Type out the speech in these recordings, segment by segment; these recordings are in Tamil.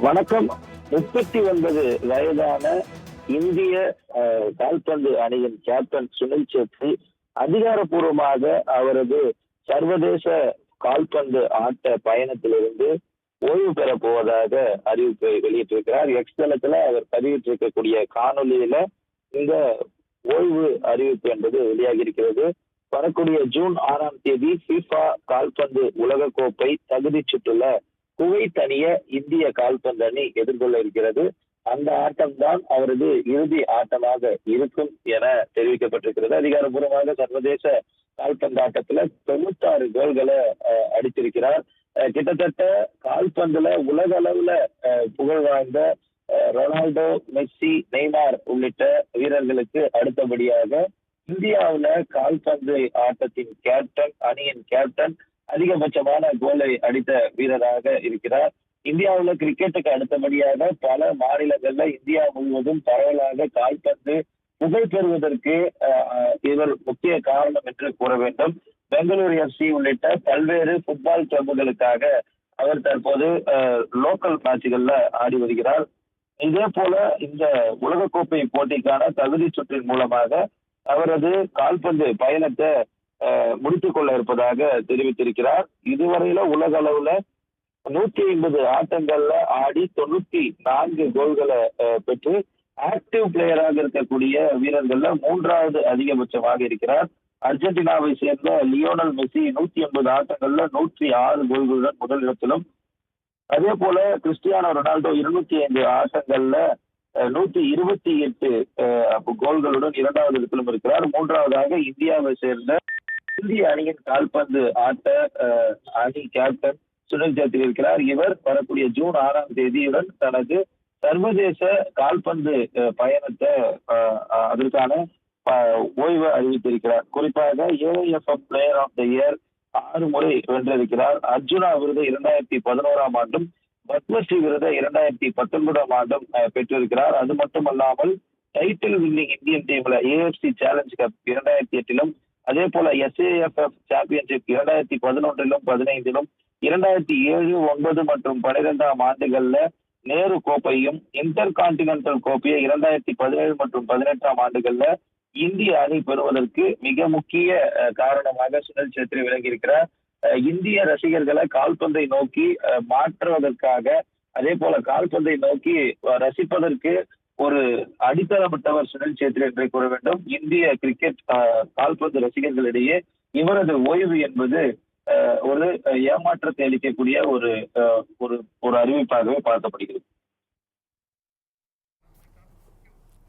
வணக்கம். 39 வயதான இந்திய கால்பந்து அணியின் கேப்டன் சுனில் சேத்ரி அதிகாரப்பூர்வமாக அவரது சர்வதேச கால்பந்து ஆட்ட பயணத்திலிருந்து ஓய்வு பெறப் போவதாக அறிவிப்பை வெளியிட்டிருக்கிறார். எக்ஸ் தளத்துல அவர் பதிவிட்டிருக்கக்கூடிய காணொலியில இந்த ஓய்வு அறிவிப்பு என்பது வெளியாகி இருக்கிறது. வரக்கூடிய ஜூன் 6ஆம் தேதி FIFA கால்பந்து உலகக்கோப்பை தகுதி சுற்றுல குவைத் அணிய இந்திய கால்பந்து அணி எதிர்கொள்ள இருக்கிறது. அந்த ஆட்டம்தான் அவரது இறுதி ஆட்டமாக இருக்கும் என தெரிவிக்கப்பட்டிருக்கிறது. அதிகாரப்பூர்வமாக சர்வதேச கால்பந்து ஆட்டத்துல 96 கோல்களை அடித்திருக்கிறார். கிட்டத்தட்ட கால்பந்துல உலக அளவுல புகழ் வாய்ந்த ரொனால்டோ, மெஸ்ஸி, நெய்மார் உள்ளிட்ட வீரர்களுக்கு அடுத்தபடியாக இந்தியாவுல கால்பந்து ஆட்டத்தின் கேப்டன், அணியின் கேப்டன் அதிகபட்சமான கோலை அடித்த வீரராக இருக்கிறார். இந்தியாவுல கிரிக்கெட்டுக்கு அடுத்தபடியாக பல மாநிலங்கள்ல இந்தியா முழுவதும் பரவலாக கால்பந்து புகழ் பெறுவதற்கு இவர் முக்கிய காரணம் என்று கூற வேண்டும். பெங்களூரு FC உள்ளிட்ட பல்வேறு ஃபுட்பால் கிளப்புகளுக்காக அவர் தற்போது லோக்கல் மேட்சுகள்ல ஆடி வருகிறார். இதே போல இந்த உலகக்கோப்பை போட்டிக்கான தகுதி சுற்றின் மூலமாக அவரது கால்பந்து பயணத்தை முடித்துக் கொள்ள இருப்பதாக தெரிவித்திருக்கிறார். இதுவரையில உலக அளவுல 150 ஆட்டங்கள்ல ஆடி 94 கோல்களை பெற்று ஆக்டிவ் பிளேயராக இருக்கக்கூடிய வீரர்கள்ல 3வது அதிகபட்சமாக இருக்கிறார். அர்ஜென்டினாவை சேர்ந்த லியோனல் மெஸ்ஸி 180 ஆட்டங்கள்ல 106 கோல்களுடன் முதலிடத்திலும், அதே போல கிறிஸ்டியானோ ரொனால்டோ 205 ஆட்டங்கள்ல 128 கோல்களுடன் 2வது இடத்திலும் இருக்கிறார். 3வதாக இந்தியாவை சேர்ந்த இந்திய அணியின் கால்பந்து ஆட்ட அணி கேப்டன் சுனில் சேத்ரி இருக்கிறார். இவர் வரக்கூடிய ஜூன் 6ஆம் தேதியுடன் தனது சர்வதேச கால்பந்து பயணத்தை அதற்கான ஓய்வை அறிவித்திருக்கிறார். குறிப்பாக AIFF player of the year 6 முறை வென்றிருக்கிறார். அர்ஜுனா விருது 2011ஆம் ஆண்டும், பத்மஸ்ரீ விருதை 2019ஆம் ஆண்டும் பெற்றிருக்கிறார். அது மட்டுமல்லாமல் டைட்டில் வின்னிங் இந்தியன் டீம்ல AFC சேலஞ்ச் கப் 2008லும், அதே போல SAFF சாம்பியன்ஷிப் 2011லும் 15லும், 2007, 9 மற்றும் 12ஆம் ஆண்டுகள்ல நேரு கோப்பையும், இன்டர் கான்டினென்டல் கோப்பையை 2017 மற்றும் 18ஆம் ஆண்டுகள்ல இந்திய அணி பெறுவதற்கு மிக முக்கிய காரணமாக சுனில் சேத்ரி விளங்கியிருக்கிறார். இந்திய ரசிகர்களை கால்பந்தை நோக்கி மாற்றுவதற்காக, அதே போல கால்பந்தை நோக்கி ரசிப்பதற்கு ஒரு அடித்தளமிட்டவர் சுனில் சேத்ரி என்றே கூற வேண்டும். இந்திய கிரிக்கெட் கால்பந்து ரசிகர்களிடையே இவரது ஓய்வு என்பது ஒரு ஏமாற்றத்தை அளிக்கக்கூடிய ஒரு ஒரு அறிவிப்பாகவே பார்க்கப்படுகிறது.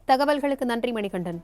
தகவல்களுக்கு நன்றி மணிகண்டன்.